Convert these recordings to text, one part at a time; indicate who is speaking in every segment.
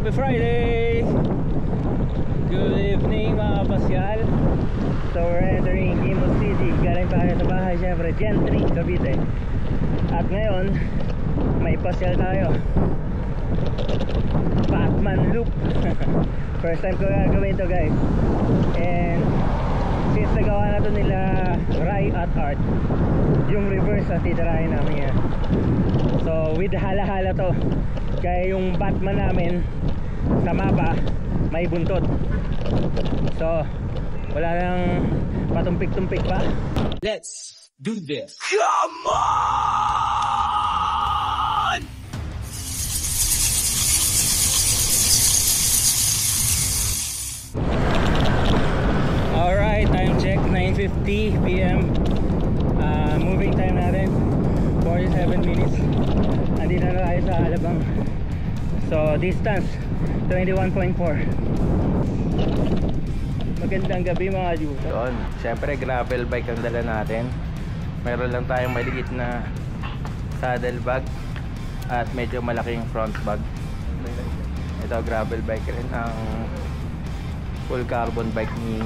Speaker 1: Happy Friday! Good evening mga kapasyal. So we're entering Imus City. Galing pa kami sa bahay, syempre Gentry, Cavite. At ngayon, may pasyal tayo. Batman Loop. First time ko gagawin ito, guys. And since nagawa na ito nila Rai at Art, yung reverse na titirahin namin yan. So with hala-hala to. Kaya yung Batman namin sa mapa may buntot. So wala nang patumpik-tumpik pa.
Speaker 2: Let's do this. Come on!
Speaker 1: Alright, time check 9:50 PM. Moving time natin 47 minutes. Andito na tayo sa Alabang. So distance 21.4. Magandang gabi mga Juta.
Speaker 3: Doon, syempre gravel bike ang dala natin. Meron lang tayong maliit na saddle bag at medyo malaking front bag. Ito gravel bike rin, ang full carbon bike ni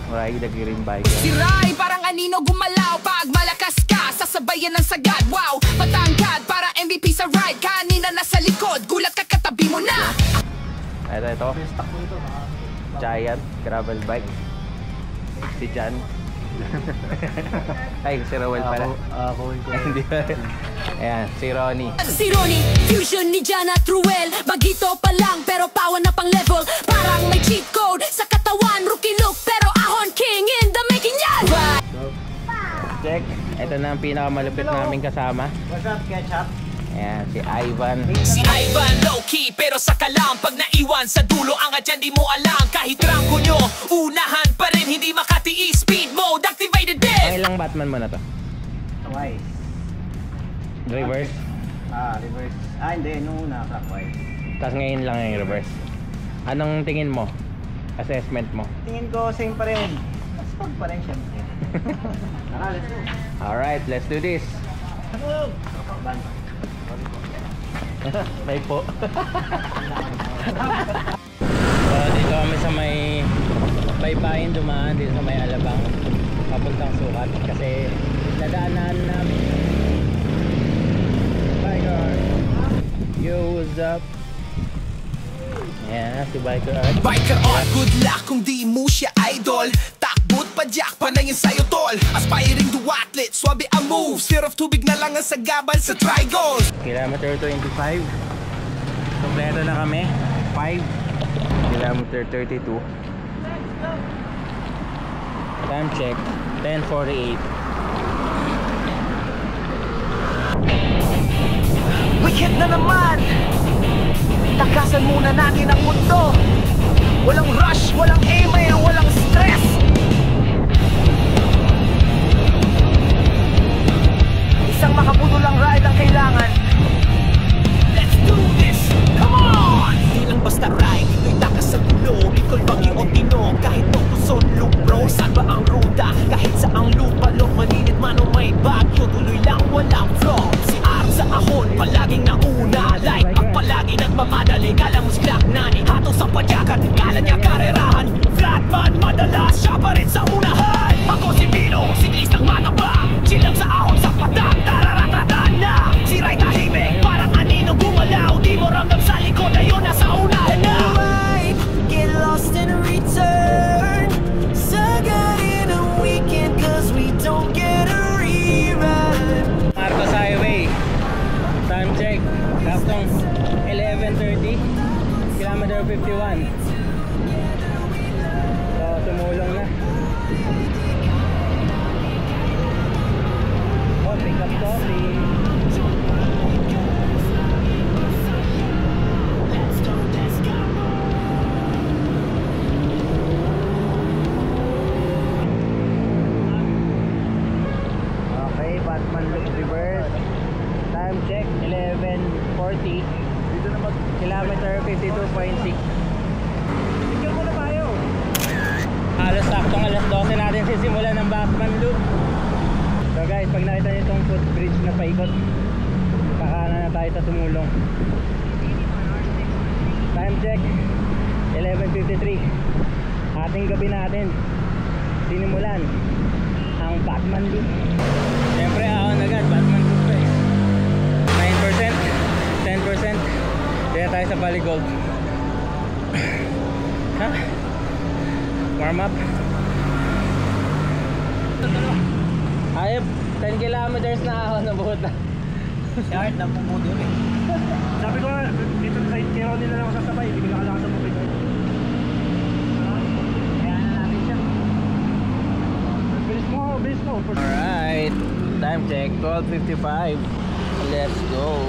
Speaker 3: Rai, the Green Bike.
Speaker 4: Si Rai parang anino gumalaw pag malakas ka, sasabayan ng sagad. Wow, patangkad para MVP sa ride. Kanina nasa likod, gulat ka katabi mo na.
Speaker 3: Ito Giant gravel bike. Si Jan. Ay, si Rowell pala. Hindi ba? Ayan, si Ronnie.
Speaker 4: Si Ronnie, fusion ni Jan at Ruel. Bagito pa lang pero pawan na pang level. Parang may cheat code sa katawan. Rookie look pero ahon king in the making yan.
Speaker 3: Check. Ito na ang pinakamalupit naming kasama.
Speaker 1: What's up, Ketchup?
Speaker 3: Ayan, si Ivan.
Speaker 4: Si Ivan low-key pero sa kalam. Pag naiwan sa dulo ang adyan di mo alam. Kahit rangko nyo, unahan pa rin. Hindi makatiis, speed mode activated din.
Speaker 3: Ang ilang Batman mo na to?
Speaker 1: Twice.
Speaker 3: Reverse?
Speaker 1: Reverse. Hindi, nung una twice.
Speaker 3: Tapos ngayon lang yung reverse. Anong tingin mo? Assessment mo?
Speaker 1: Tingin ko same pa rin. Mas pag pa rin syempre. Tara, let's go.
Speaker 3: Alright, let's do this. May po. So dito kami sa may baybayin dumaan dito sa may Alabang papuntang Sukat kasi nadaanan namin. Biker Art. Yo, what's up? Yeah, si Biker Art.
Speaker 4: Biker Art, good luck kung di mo siya idol. Takbot pa jack, panayin sa'yo tol. Aspiring to athlete, swabe ang moves. Fear of tubig na lang ang sagabal sa trigoals.
Speaker 3: Kilometer 25. Kompleto na kami. 5. Kilometer 32. Time check 10:48.
Speaker 5: Weekend na naman. Takasan muna natin ang mundo. Walang rush, walang email, walang stress. Isang makabuto lang ride ang kailangan.
Speaker 4: Let's do this, come on! Di lang basta ride, ito'y takas sa dulo. Ito'y bagi o tino, kahit tutuson loop bro. Saan ba ang ruta? Kahit sa ang lupa, lok maninit man o may bagyo. Tuloy lang walang flop. Si Art sa ahon, palaging nauna. Like ang palagi nagmamadali, kalang musklak nani. Hato sa padyakan, kala niya karerahan. Flatman, madalas siya pa rin sa unahan. Ako si Pino, siklis ng mataba. Chilang sa ahon sa patak, tararatatan na. Si Rai tahimik, parang anino gumalaw. Di mo ramdam sa likod, ayun nasa unahan na.
Speaker 5: Right, get lost and return. Sagad in a weekend cause we don't get a rerun.
Speaker 1: Marcos Highway. Time check. Saktong 11:30. Kilometer 51. So tumulong na. Oh, pick up coffee. Okay, Batman Loop reverse. Time check 11:40. Dito na kilometer 52.6. Tignan mo na tayo. Halos saktong alas 12 natin sisimulan ng Batman Loop. So guys, pag nakita niyo itong footbridge na paikot, kakanan na tayo sa tumulong. Time check 11:53. Ating gabi natin sinimulan ang Batman League. Siyempre ahon agad, Batman League 9%, 10%. Kaya tayo sa Valley Gold. Ha? Warm up. Ayop, 10 kilometers na ahon na buhot na.
Speaker 3: Short na pumudo eh.
Speaker 1: Sabi ko nga, dito sa kaya nila lang ako sasabay, hindi ko nakalakas sa mabit. Kaya na natin siya. Bilis mo.
Speaker 3: Alright, time check 12:55. Let's go.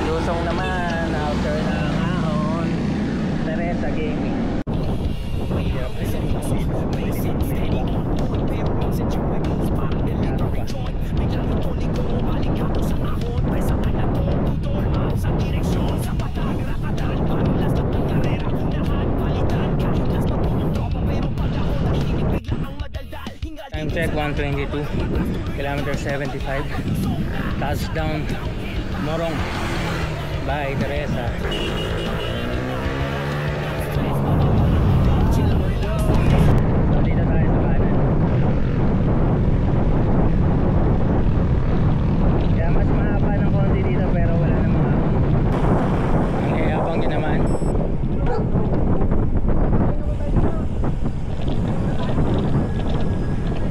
Speaker 3: Lusong naman after ng ahon.
Speaker 1: Teresa Gaming. Time check 1:22, kilometer 75, touchdown Morong by Teresa. So dito tayo sa kanan. Kaya mas mahaba ng konti dito pero wala namang ahon. Ang iyabang yun naman.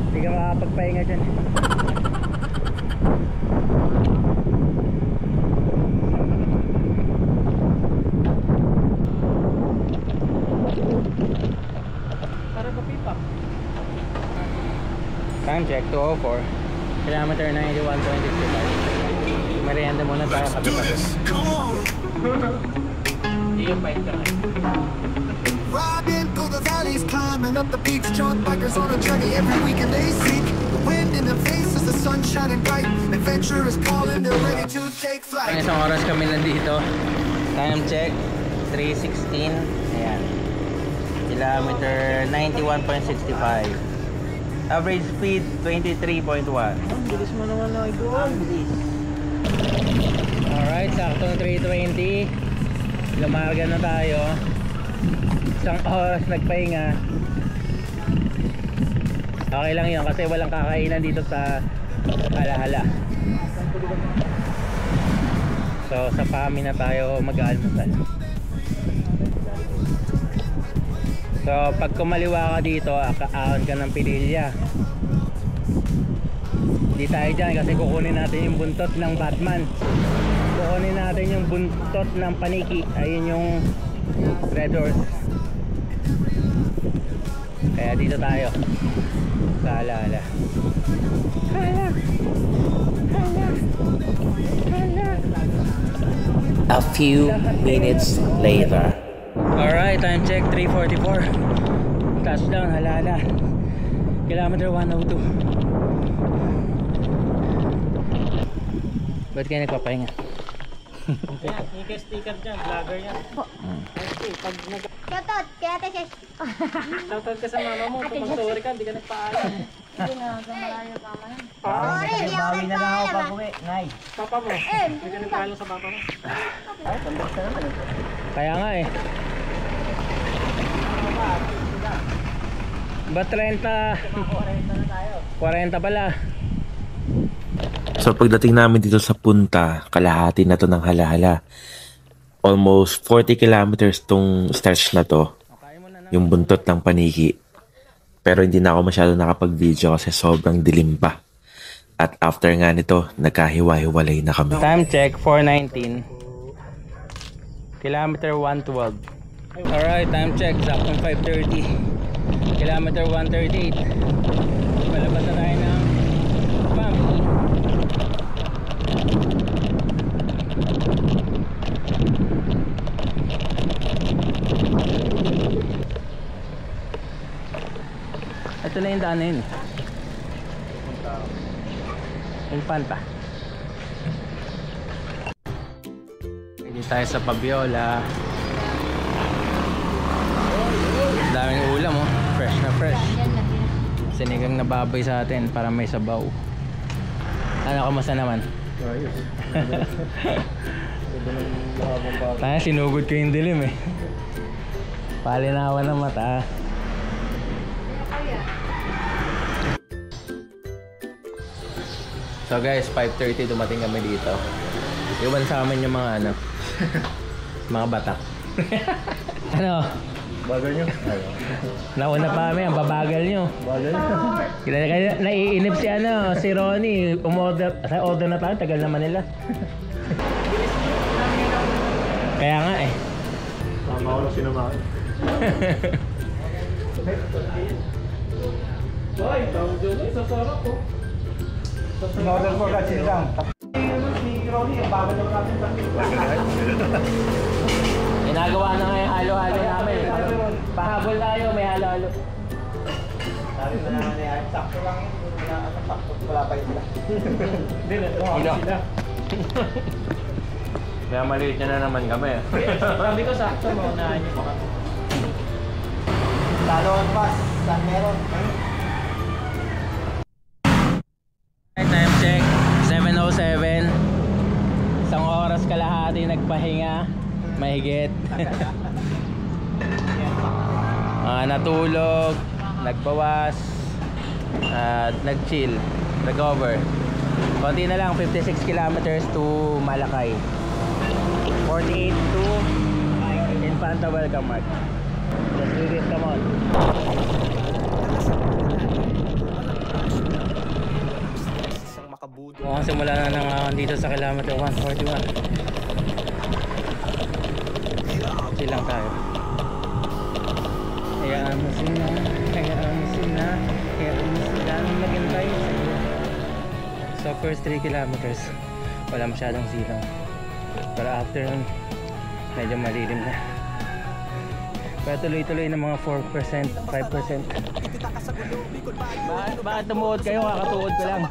Speaker 1: Hindi ka makakapagpahinga dyan. Time check 2:04, kilometer 91.65. Merienda muna tayo kapit-kapit.
Speaker 5: Riding through the valleys, climbing up the peaks, join bikers on a journey every weekend they seek the wind in the faces, the sun shining bright, adventure is calling, they're ready to take
Speaker 3: Ang
Speaker 5: flight.
Speaker 3: isang oras kami nandito. Time check 3:16. Ayan, kilometer 91.65. Average speed 23.1. Ang bilis mo naman na ito. Ang bilis.
Speaker 1: Alright, saktong 3:20. Lumarga na tayo. Isang oras nagpahinga. Okay lang yun kasi walang kakainan dito sa Hala-Hala. So sa PAMI na tayo mag-almusal. So pag kumaliwa ka dito, aahon ka ng Pililya. Hindi tayo dyan kasi kukunin natin yung buntot ng Batman. Kukunin natin yung buntot ng Paniki. Ayun yung Red Horse. Kaya dito tayo sa Hala-Hala. Hala! Hala! Hala!
Speaker 4: A few minutes later.
Speaker 1: Alright, time check 3:44. Touchdown Hala-Hala. Kilometer 102. Ba't kayo nagpapahinga? Ika-sticker dyan, vlogger yan.
Speaker 6: Shoutout, kaya ate Shesh.
Speaker 1: Shoutout ka sa mama mo, kung mag-sorry ka, hindi ka nagpaalam.
Speaker 6: Hindi na, sa malayo ka man. Sorry, hindi ako nagpaalam ah.
Speaker 1: Papa mo, hindi ka nagpaalam sa papa mo. Kaya nga eh. Ba't 30? 40 pala.
Speaker 7: So pagdating namin dito sa punta, kalahati na to ng Hala-Hala. Almost 40 kilometers tong stretch na to, yung buntot ng Paniki. Pero hindi na ako masyado nakapag-video kasi sobrang dilim pa. At after nga nito, nagkahiwa-hiwalay na kami.
Speaker 1: Time check 4:19. Kilometer 112. Alright, time check saktong 5:30. Kilometer 138. Palabas na tayo ng PAMI. Ito na yung daan na yun. Infanta. Hindi tayo sa Pabiola. Daming ulam oh. Fresh na fresh. Sinigang na baboy sa atin para may sabaw. Ano, kamusta naman? Ayos.
Speaker 3: Tayo sinugod ko yung dilim eh. Palinawan ng mata. So guys, 5:30 dumating kami dito. Iwan sa amin yung mga ano, mga batak. Ano?
Speaker 1: Bagal nyo?
Speaker 3: Nauna pa kami, ang babagal nyo.
Speaker 1: Bagal nyo?
Speaker 3: Kaya naiinip si ano, si Ronnie. Order na tayo, tagal naman nila. Kaya nga eh.
Speaker 1: Tama ko lang sinamahan. Hoy, tawag dyan eh, sasarap po. In-order ko agad silang. Si Ronnie, ang bagal ng natin.
Speaker 3: Ginagawa na nga yung halo-halo namin. Pahabol tayo, may halo-halo.
Speaker 1: Sabi mo na nga yan, sakto lang yun. Sakto, wala pa yun sila. Hindi, natuwa sila.
Speaker 3: Kaya maliit na naman kami.
Speaker 6: Sabi ko sakto, maunahan niyo pa kami.
Speaker 1: Talon pas, saan meron?
Speaker 3: Time check, 7:07. Isang oras kalahati nagpahinga. Mahigit. Natulog, nagbawas, at nag-chill, recover. Konti na lang, 56 kilometers to Malacay. 48 to Infanta Welcome Mart. Let's do this, come on. Mukhang simula na ng dito sa kilometer 141. Chill lang tayo. Hayaan mo sila, hayaan mo sila, hayaan mo sila maghintay sa'yo. So first 3 kilometers wala masyadong silang, pero after nun medyo malilim na. Pero tuloy-tuloy ng mga 4%, 5%. Bakit tumuod kayo? Kakatuod ko lang.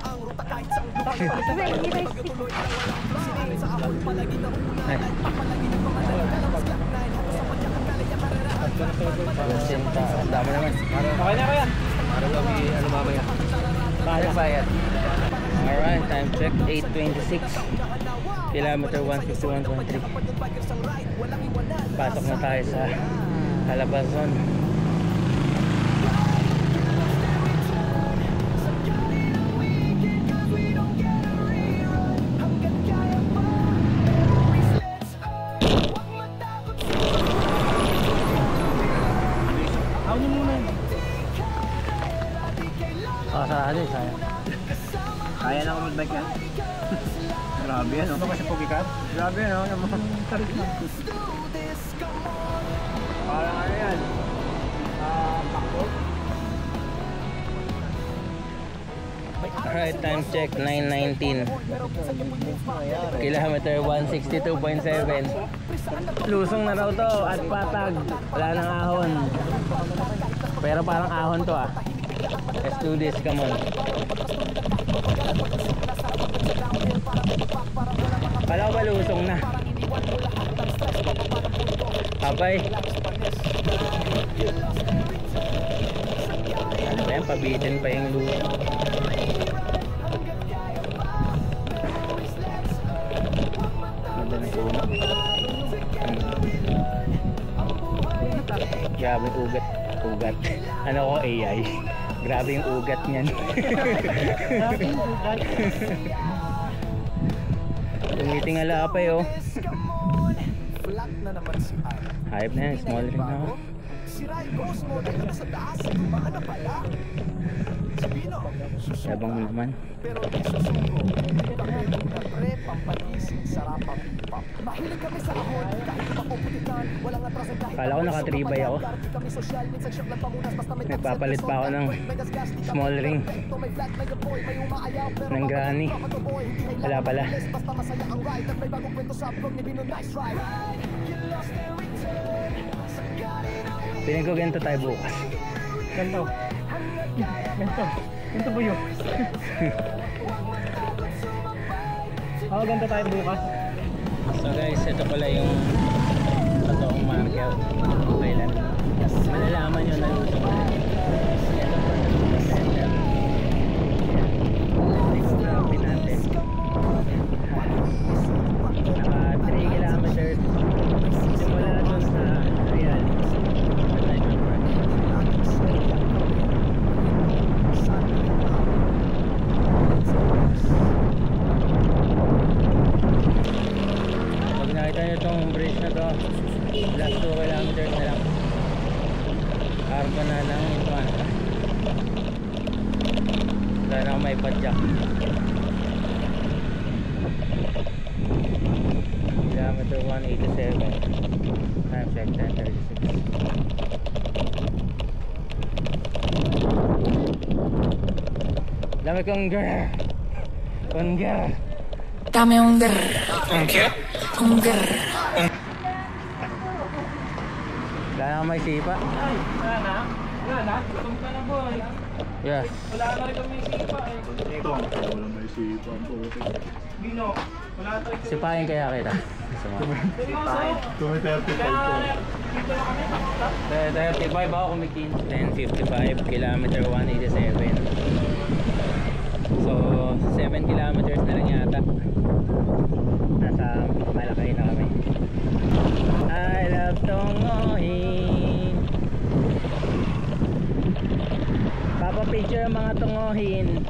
Speaker 3: Ang dami naman.
Speaker 6: Okay na kaya?
Speaker 3: Para kami ano mamaya. Para bayad. Alright, time check 8:26. Kilometer 151.3. Pasok na tayo sa Calabarzon. Sarado eh, sayang.
Speaker 1: Kaya lang ako mag-bike yan. Grabe yan, no? Ito kasi pogi ka? Grabe yan, no? Tarik na. Parang ano yan? Bakto?
Speaker 3: Alright, time check 9:19. Kilometer 162.7. Lusong na raw to at patag. Wala nang ahon. Pero parang ahon to ah. Let's do this, come on. Kala ko ba lusong na? Abay. Ano ba yan? Pabitin pa yung lusong. Ganda ng puno. Grabe ugat. Ugat. Ano ko AI? Grabe yung ugat niyan. Tumitingala pa yun. Hype na yan, small ring na ako. Yabang mo naman. Kala ko naka 3x ako. Nagpapalit pa ako ng small ring ng granny. Wala pala. Piling ko ganito tayo bukas.
Speaker 1: Ganto. Ganto. Ganto po yun. Ako ganto tayo bukas.
Speaker 3: So guys, ito pala yung totoong marker. Kailan malalaman nyo na lusong na. Ito pa sa center. Ito na natin. tong bridge na to. Last 2 kilometers na lang. Arba na lang ito. Wala na may padjak. Kilometer 187. Time check 10:36. Dami kong grrr. Kong grrr.
Speaker 8: Dame un grrr.
Speaker 3: Un qué?
Speaker 8: Un grrr.
Speaker 3: Wala na may sipa.
Speaker 6: Ay, wala na? Wala na? Gutom ka na boy.
Speaker 3: Yes.
Speaker 6: Wala na rin kami sipa eh.
Speaker 9: Ito, wala may sipa po.
Speaker 6: Bino, wala tayo.
Speaker 3: Sipahin kaya kita.
Speaker 9: Kumi 35 po.
Speaker 6: Dito na kami.
Speaker 3: 35 ako kumikin. 10:55, kilometer 187. So 7 kilometers na lang yata. Nasa Malakay na kami. I love tungohin. Papa-picture ang mga tungohin.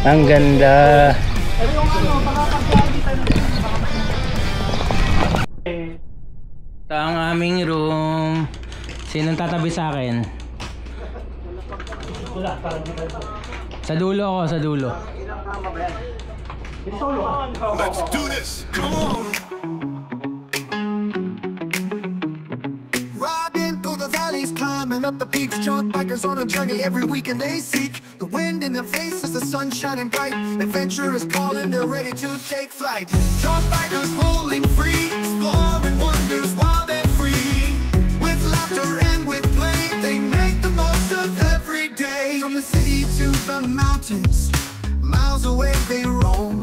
Speaker 3: Ang ganda. Ito ang aming room. Sinong tatabi sa akin? Sa dulo ako, sa dulo.
Speaker 5: Let's do this. Come on. Riding through the valleys, climbing up the peaks. Jaunt bikers on a journey every weekend they seek. The wind in their faces, the sun shining bright. Adventure is calling, they're ready to take flight. Jaunt bikers rolling free, exploring wonders while they're free. With laughter and with play, they make the most of every day. From the city to the mountains, miles away they roam,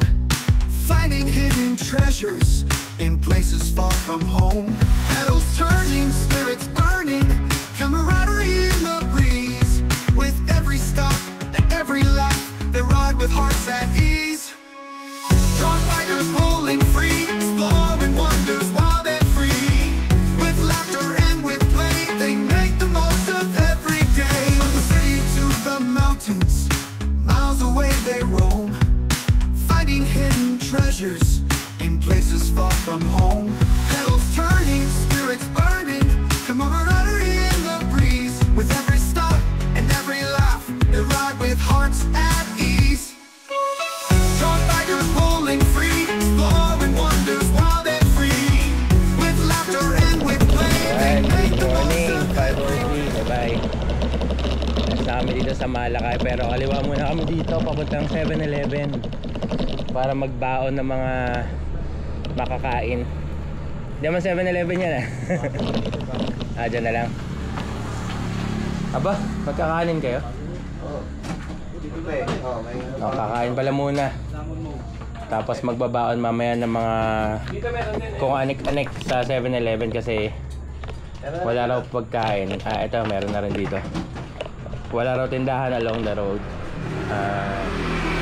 Speaker 5: finding hidden treasures in places far from home. Petals turning, spirits burning, camaraderie in the breeze. With every stop and every lap, they ride with hearts at ease. Jaunt bikers rolling free, exploring wonders while they're free. With laughter and with play, they make the most of every day. From the city to the mountains, miles away they roam, finding hidden treasures in places far from home. Petals turning, spirits burning, camaraderie in the breeze. With every stop and every laugh, they ride with hearts at ease. Jaunt bikers rolling free, exploring wonders while they're free. With laughter and with play, they make the most of every day.
Speaker 3: Bye-bye. Nasa kami dito dito sa Malacay, pero kaliwa muna kami dito papuntang 7-Eleven para magbaon ng mga makakain. Hindi naman 7-Eleven yan dyan na lang. Aba, magkakanin kayo? Kakain pala muna. Tapos magbabaon mamaya ng mga kung anik-anik sa 7-Eleven kasi wala raw pagkain. Ito, meron na rin dito. Wala raw tindahan along the road.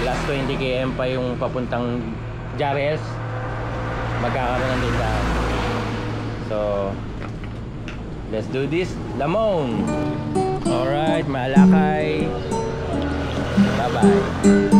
Speaker 3: Last 20 km pa yung papuntang Jarez. Magkakaroon ng tindahan. So, let's do this. Lamon! Alright, Malacay. Bye-bye.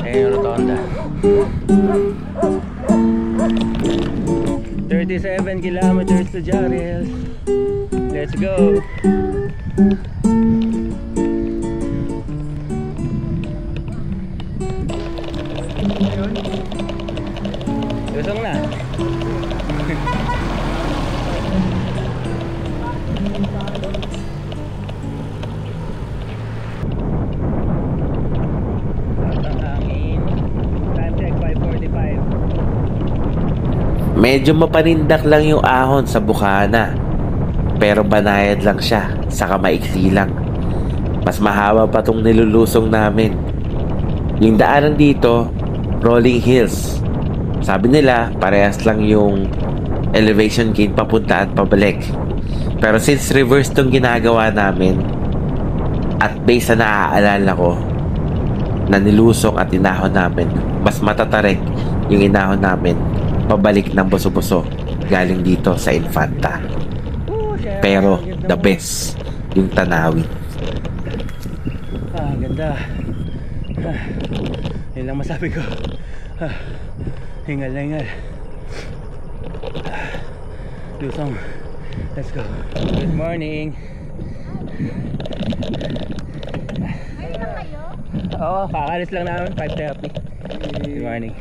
Speaker 3: Ayun, rotonda. 37 kilometers to Jarez. Let's go. Lusong na.
Speaker 7: Medyo mapanindak lang yung ahon sa bukana, pero banayad lang siya, saka maiksi lang. Mas mahaba pa tong nilulusong namin. Yung daanan dito, rolling hills. Sabi nila, parehas lang yung elevation gain papunta at pabalik. Pero since reverse tong ginagawa namin, at base na naaalala ko, na nilusong at inahon namin, mas matatarik yung inahon namin pabalik ng buso-buso galing dito sa Infanta. Pero the best yung tanawin.
Speaker 3: Ganda. Yun lang masabi ko. Hingal na hingal. Lusong. Let's go. Good morning.
Speaker 10: Ngayon lang kayo?
Speaker 3: Oo, kakalis lang namin 5:30. Good morning.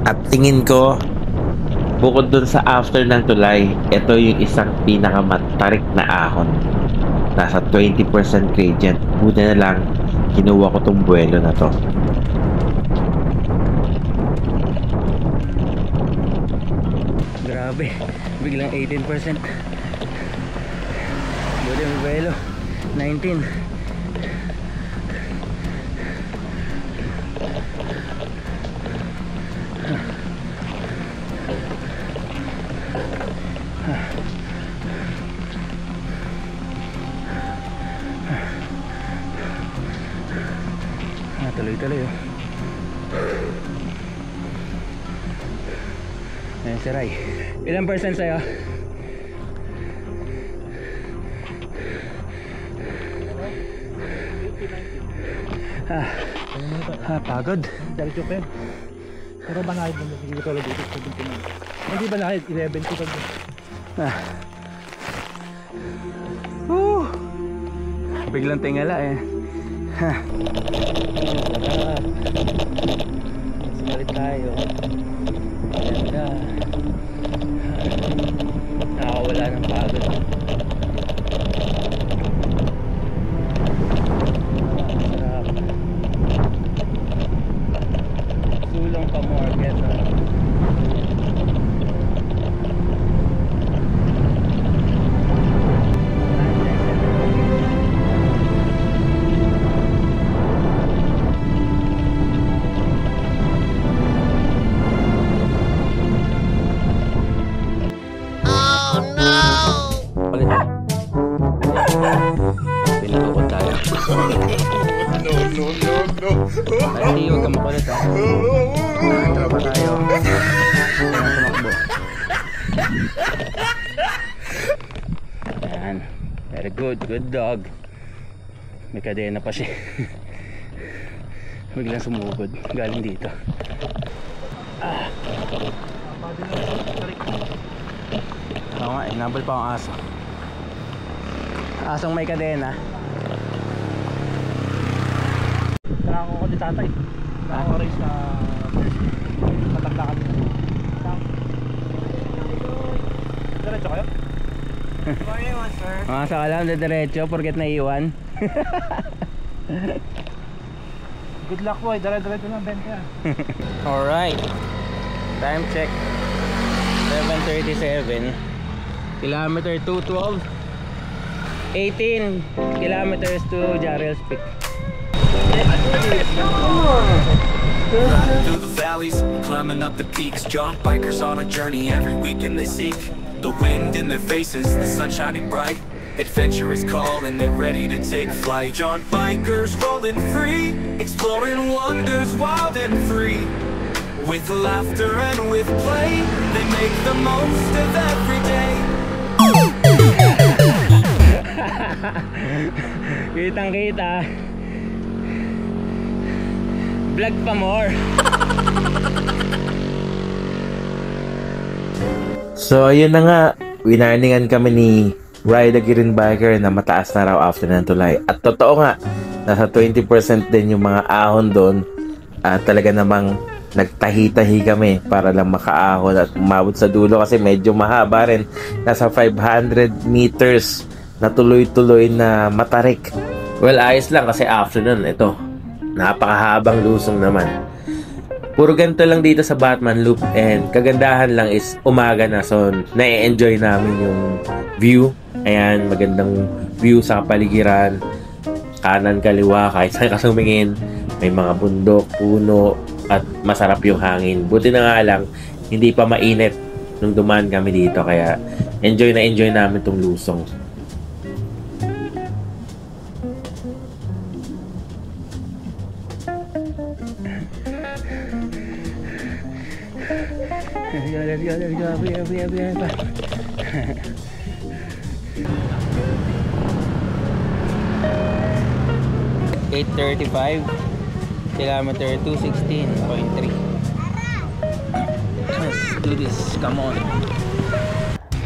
Speaker 7: At tingin ko, bukod dun sa after ng tulay, ito yung isang pinakamatarik na ahon. Nasa 20% gradient. Buti na lang, kinuha ko tong buwelo na to.
Speaker 3: Grabe, biglang 18%. Buti yung buwelo, 19. Tuloy-tuloy oh. Ayan si Ray. Ilang percent sa'yo? Pagod.
Speaker 9: Diretso pa yun. Pero banayad mo hindi ko dito sa 79. Hindi banayad 11 ko pag.
Speaker 3: Biglang tingala eh. Sumalit tayo. Ganda. Nakakawala ng pagod. Sarap. Sulong pa market. ka makulit ha. Tropa tayo. Tumakbo. Ayan. Very good. Good dog. May kadena pa siya. Biglang sumugod. Galing dito. Oo nga, inabol pa ang aso. Asong may kadena.
Speaker 9: Kailangan ko din tatay. Kailangan ko race na matagdakan. Diretso kayo?
Speaker 3: Mga sa alam na diretso porket naiwan.
Speaker 9: Good luck boy, dire-diretso lang benta yan.
Speaker 3: Alright. Time check. 7:37. Kilometer 212. 18 kilometers to Jarrell's Peak.
Speaker 4: Through the valleys, climbing up the peaks. Jaunt bikers on a journey every weekend they seek. The wind in their faces, the sun shining bright. Adventure is calling, they're ready to take flight. Jaunt bikers rolling free, exploring wonders wild and free. With laughter and with play, they make the most of every day.
Speaker 3: Kitang kita. Vlog pa more.
Speaker 7: So ayun na nga, winarningan kami ni Ride the Green Biker na mataas na raw after ng tulay. At totoo nga, nasa 20% din yung mga ahon doon. At talaga namang nagtahi-tahi kami para lang makaahon at umabot sa dulo kasi medyo mahaba rin. Nasa 500 meters na tuloy-tuloy na matarik. Well, ayos lang kasi after nun, ito, napakahabang lusong naman. Puro ganito lang dito sa Batman Loop and kagandahan lang is umaga na, so na-enjoy namin yung view. Ayan, magandang view sa kapaligiran, kanan kaliwa kahit saan ka sumingin, may mga bundok, puno at masarap yung hangin. Buti na nga lang hindi pa mainit nung dumaan kami dito, kaya enjoy na enjoy namin tong lusong.
Speaker 3: Let's go. 8:35, kilometer 216.3. Let's do this, come on.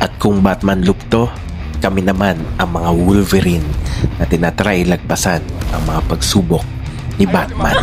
Speaker 7: At kung Batman Loop to, kami naman ang mga Wolverine na tinatry lagpasan ang mga pagsubok ni Batman.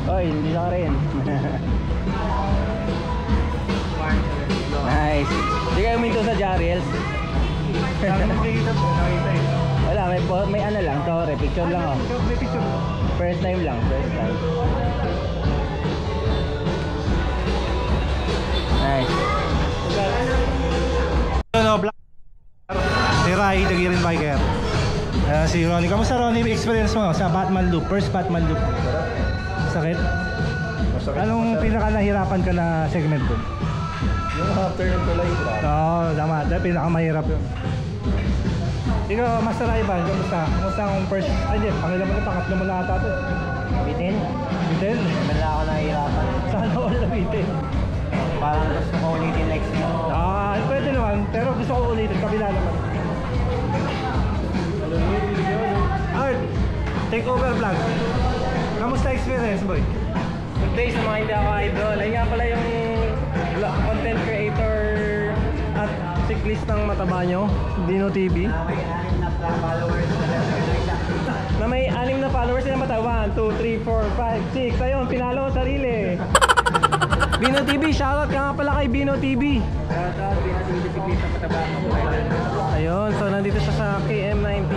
Speaker 3: Oy, hindi na rin. Nice. Hindi kayo minto sa Jarrell's. Wala, may ano lang, sorry, picture lang oh. First time lang, first time. Nice.
Speaker 9: Si Rai, the Green Biker. Si Ronnie. Kamusta Ronnie, experience mo sa Batman Loop? First Batman Loop. Sakit? Anong pinaka nahirapan ka na segment ko?
Speaker 11: Yung after ng tulay.
Speaker 9: Oo, tama. Pinakamahirap yun. Ikaw, Master Ivan, kamusta? Kamusta ang first... Ay, hindi. Pangilan mo na, pangatlo mo na ata ito.
Speaker 6: Bitin?
Speaker 9: Bitin?
Speaker 6: Wala ako nahihirapan.
Speaker 9: Saan ako na bitin?
Speaker 6: Parang gusto ko ulitin next year.
Speaker 9: Pwede naman. Pero gusto ko ulitin. Kabila naman. Art, take over vlog. Kamusta experience, boy?
Speaker 3: Good day sa mga hindi ako idol. Ay nga pala yung content creator
Speaker 9: At cyclist ng mataba nyo, Dino TV.
Speaker 6: May 6 na followers na
Speaker 1: Na may 6 na followers na mata. 1, 2, 3, 4, 5, 6. Ayun, pinalo ko sarili. Bino TV, shoutout ka nga pala kay Bino TV.
Speaker 3: Shoutout, Bino TV, bisikleta pataba ako.
Speaker 1: Ayun, so nandito siya sa KM90.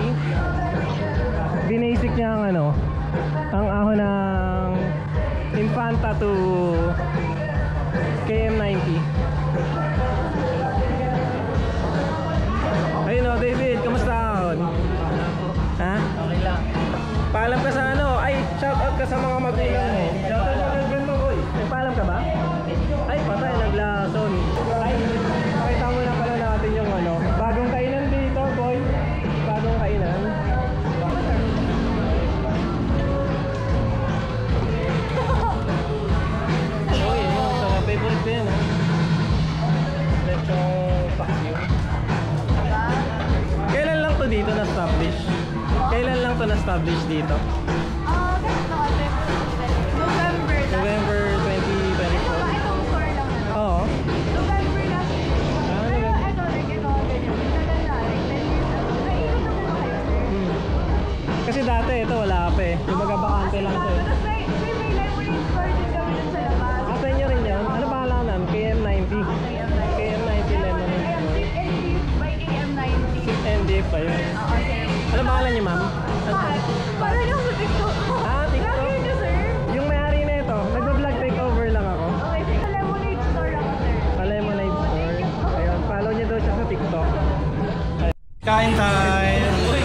Speaker 1: Binasic niya ang ano, ang ahon ng Infanta to KM90. Ayun o, David, kamusta ahon? Ha?
Speaker 3: Okay lang.
Speaker 1: Paalam ka sa ano? Ay, shoutout ka sa mga magulang mo. Shoutout sa girlfriend mo, boy. May paalam ka ba? Ay, patay, naglason. Ay, pakita mo na pala natin yung ano. Bagong kainan dito, boy. Bagong kainan. Uy, yun. So, favorite ko yun, ha? Lechong paksiw. Kailan lang to dito na-establish? Kailan lang to na-establish dito? November 2024. Oo. Kasi dati ito wala pa eh. Yung magabakante lang ito eh. Sa inyo rin yan? Ano pangalan nun? KM90. KM90 Lemonade. NDF ba yun? Ano pangalan niyo, ma'am?
Speaker 10: Para lang sa TikTok.
Speaker 1: Ah, TikTok?
Speaker 10: Vlogger ka, sir?
Speaker 1: Yung may-ari na ito. Nagpa-vlog takeover lang ako.
Speaker 10: Okay, sa Lemonade Store ako, sir.
Speaker 1: Sa Lemonade Store. Ayun, follow niyo daw siya sa TikTok.
Speaker 9: Kain tayo.
Speaker 1: Uy!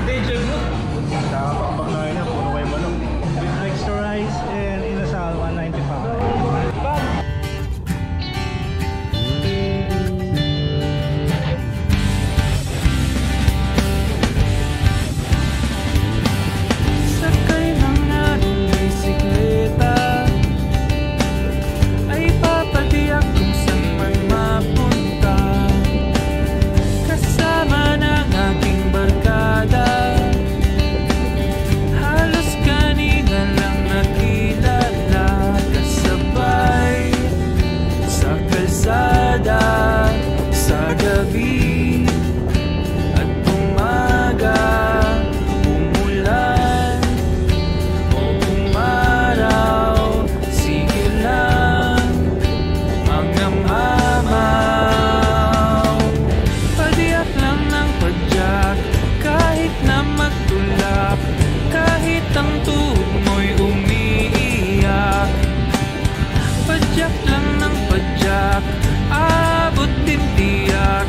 Speaker 1: Day mo.
Speaker 11: Nakapakpak na yun, puro kayo manok.
Speaker 9: With extra rice and inasal, 195.
Speaker 4: Sakay ng aking bisikleta, ay papatiyak kung saan man mapunta. Kasama ng aking barkada, halos kanina lang nakilala. Kasabay sa kalsada, sa gabi at umaga, umulan o umaraw, sige lang mga mamaw. Padiyak lang ng padyak, kahit na magtulak, kahit ang tuhod mo'y umiiyak. Padyak lang ng padyak, abot din tiyak,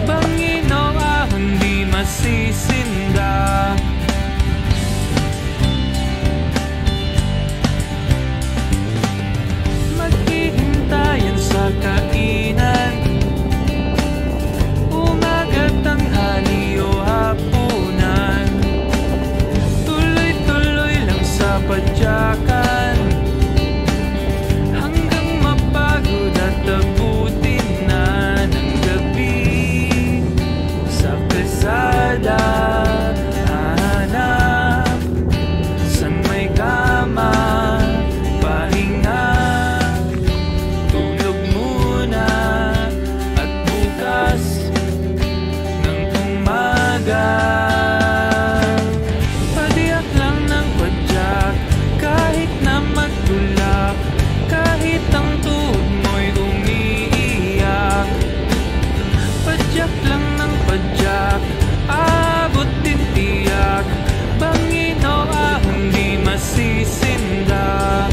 Speaker 4: bangino hindi masisinda. Maghihintayan sa kainan, umaga, tanghali o hapunan. Tuloy-tuloy lang sa padyakan, hanggang mapagod at abutin na ng gabi. Sa kalsada, hanap saan may kama, pahinga, tulog muna, at bukas ng umaga. Padiyak lang ng padyak, kahit na magtulak, kahit ang tuhod mo'y umiiyak. Padyak lang ng padyak, abot din tiyak, bangino hindi masisinda.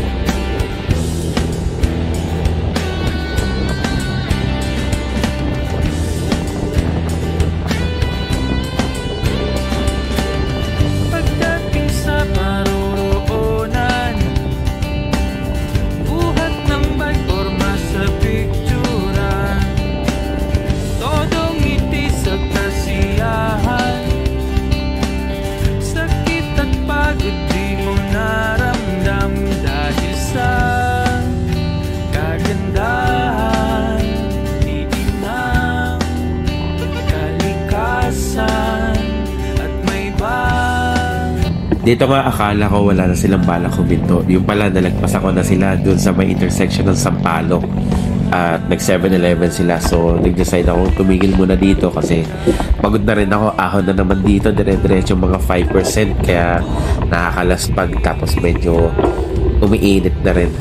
Speaker 4: Pagdating sa paroroonan, buhat ng bike forma sa picturan, todong ngiti sa kasiyahan. Sakit at pagod di mo naramdam dahil sa kagandahan, iinang kalikasan at may
Speaker 7: Dito nga akala ko wala na silang balak huminto. Yung pala nalagpasan ko na sila dun sa may intersection ng Sampaloc. at nag 7-Eleven sila. So nag-decide ako tumigil muna dito kasi pagod na rin ako. Ahon na naman dito, dire-diretso mga 5%, kaya nakakalaspag, tapos medyo umiinit na rin.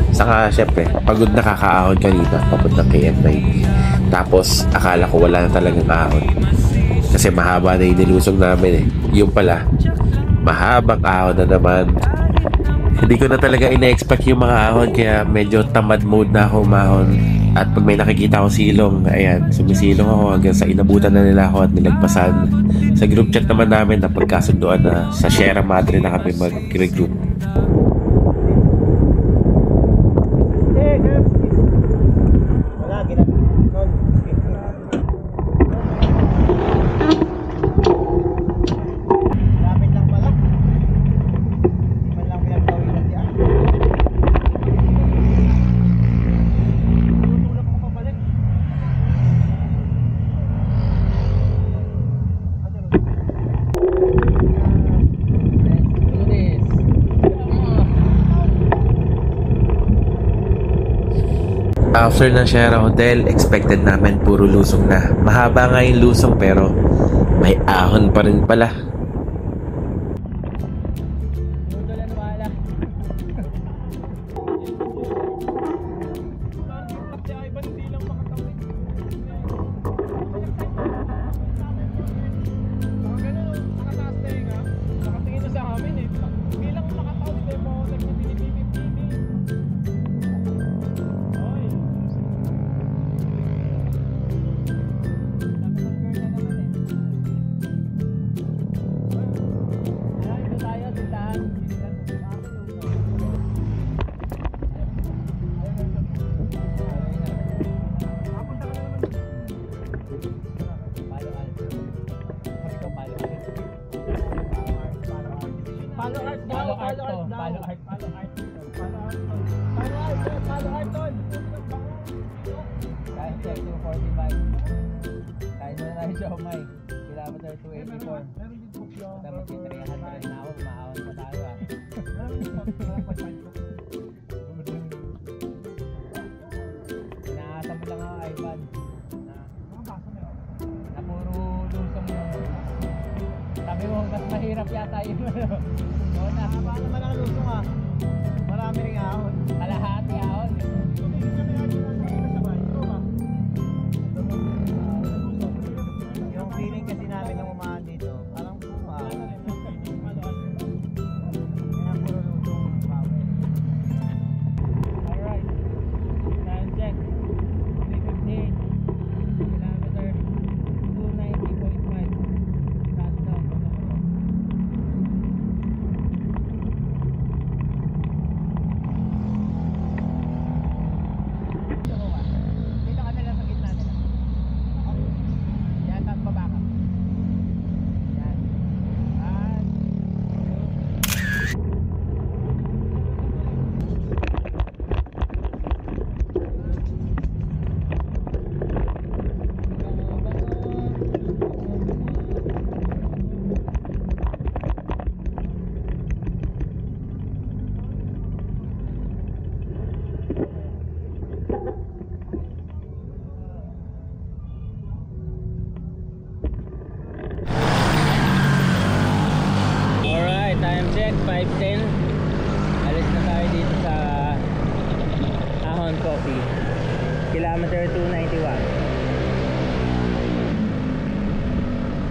Speaker 7: Saka syempre pagod na, kakaahon kanina papuntang KM90, tapos akala ko wala na talagang ahon kasi mahaba na yung nilusog namin eh. Yung pala, mahabang ahon na naman. Hindi ko na talaga ina-expect yung mga ahon, kaya medyo tamad mode na ako umahon. At pag may nakikita akong silong, ayan, sumisilong ako hanggang sa inabutan na nila ako at nilagpasan. Sa group chat naman namin na pagkasunduan na sa Sierra Madre na kami mag-regroup. After ng Sierra Hotel, expected namin puro lusong na. Mahaba nga yung lusong pero may ahon pa rin pala.
Speaker 3: Kilometer 284. Tapos yung 300 na ako, maahon pa tayo ah. Inaasam lang ako, Ivan, na puro lusong yun. Sabi mo, mas mahirap yata yun. Oo na. Paano naman ang lusong ah? Marami rin ahon. Kalahati ahon. Yung feeling kasi namin nung umahan dito, parang pumahan. Alright, time check 3:15, kilometer 290.5. Countdown. Dito ka na lang sa gitna nila. Yan, tapos baba ka. Yan. At alright, time check 5:10. Alis na tayo dito sa Ahon Coffee, kilometer 291.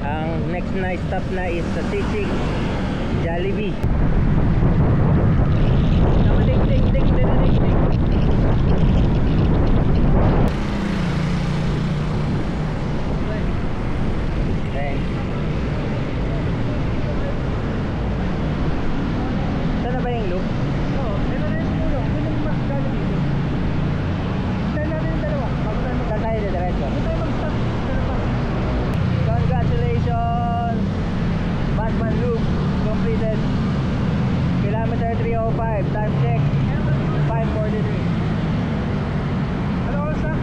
Speaker 3: Ang next na stop na is sa Sisig Jollibee. Saan na ba yung loop? Oo, ito na yung loop. Ito yung mas galing dito. Saan natin yung dalawa? Saan tayo na diretso? Ito yung mag-stop. Congratulations! Batman loop completed. Kilometer 305. Time check 5:43. Ano oras na?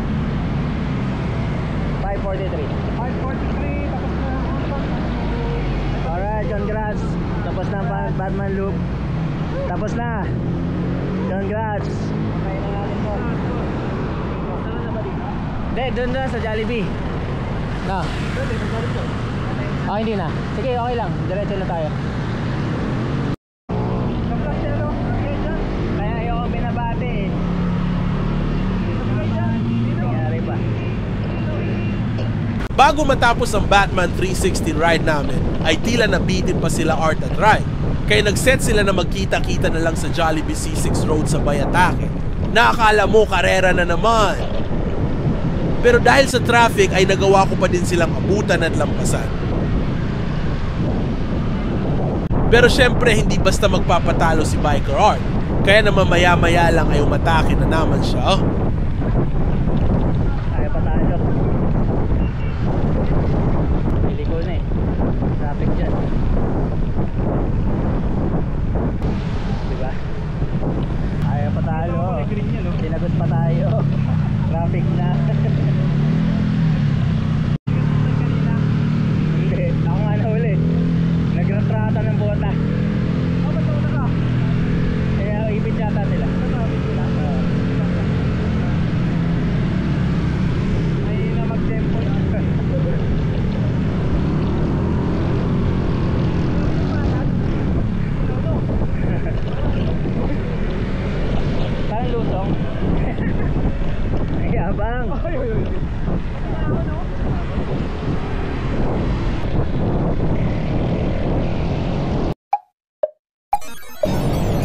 Speaker 3: 5:43. 5:43. Tapos na. Alright, congrats. Tapos na ang Batman loop. Tapos na. Congrats. Okay na natin po.
Speaker 1: Hindi, doon na sa Jollibee. No. Oh, hindi na. Sige, okay lang. Diretso na tayo. Kaya ayoko binabate eh. Nangyari ba?
Speaker 12: Bago matapos ang Batman 360 ride namin, ay tila nabitin pa sila Art at Rai. Kaya nag-set sila na magkita-kita na lang sa Jollibee C6 Road sa Bayatake. Nakakala mo karera na naman. Pero dahil sa traffic ay nagawa ko pa din silang abutan at lampasan. Pero syempre hindi basta magpapatalo si Biker Art. Kaya naman maya-maya lang ay umatake na naman siya.
Speaker 1: Kaya patalo. Pili ko na eh. Traffic dyan. Diba? Kaya patalo. Sinagot pa tayo. Traffic na. Hindi, ako nga nahuli. Nagretrata ng bota. Kaya ipit yata nila. May na mag-tempo. Parang lusong. Yabang.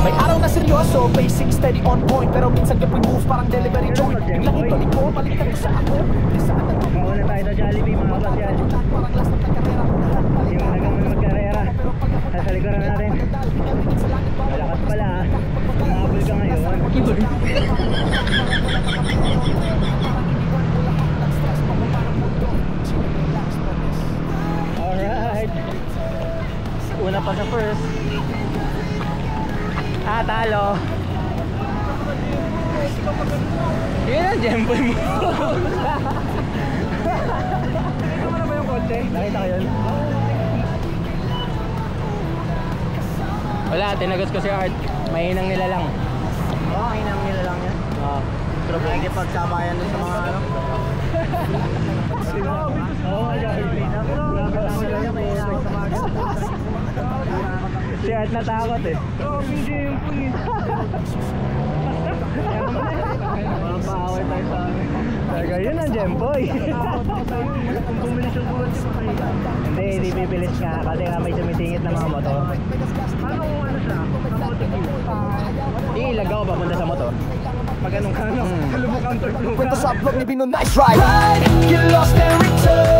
Speaker 4: May araw na seryoso, basic, steady, on point. Pero minsan kapag move parang delivery joint. Biglang ibalik ko, balik ka rin sa ako.
Speaker 1: Mauna tayo sa Jollibee mga kapatyan. Yung nagamay magkarera. Nasa likuran natin. Malakas pala ha. Nakabul ka ngayon. Alright. Una pa sa first. Ah, talo. Yun ang jempoy mo. Nakita mo na ba yung kotse? Nakita ko yun. Wala, tinagos ko si Art. Mahinang nila lang. Oo, mahinang nila lang yan. Oo. Pero nakikipagsabayan din sa mga ano. Oo, si Art natakot eh. Hindi yung pulis. Mapaaway tayo sa amin. Talaga yun ang Jempoy. Kung bumilis yung buwan si Makaya. Hindi pipilis nga. Kasi nga may sumisingit na mga motor. Ano siya? Iilag ako papunta sa motor. Pag anong kalubok ang turtluka.
Speaker 4: Kwento sa vlog ni Bino, nice ride. You lost and returned.